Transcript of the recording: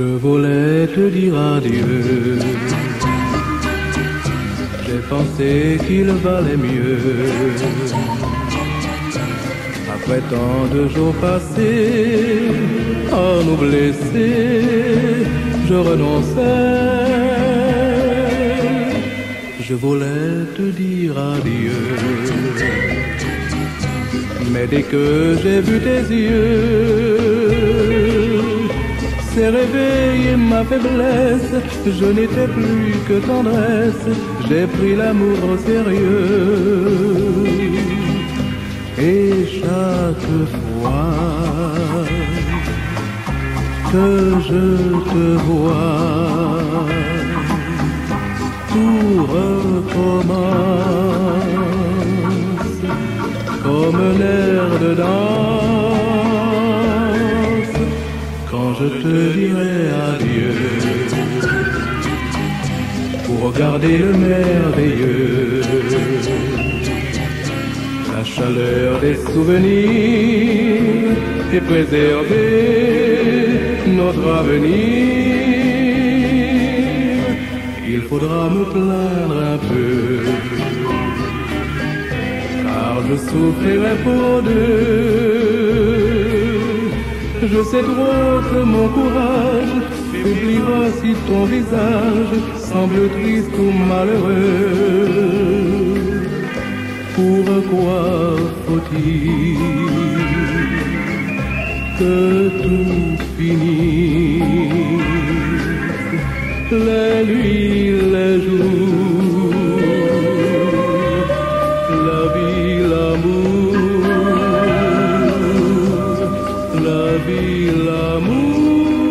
Je voulais te dire adieu. J'ai pensé qu'il valait mieux. Après tant de jours passés à nous blesser, je renonçais. Je voulais te dire adieu. Mais dès que j'ai vu tes yeux s'est réveillée ma faiblesse, je n'étais plus que tendresse, j'ai pris l'amour au sérieux. Et chaque fois que je te vois, tout recommence comme un air de danse. Quand je te dirai adieu, pour regarder le merveilleux, la chaleur des souvenirs et préserver notre avenir, il faudra me plaindre un peu, car je souffrirai pour deux. Je sais trop que mon courage faiblira si ton visage semble triste ou malheureux. Pourquoi faut-il que tout finisse, les nuits, les jours, la vie, l'amour, la vie, l'amour?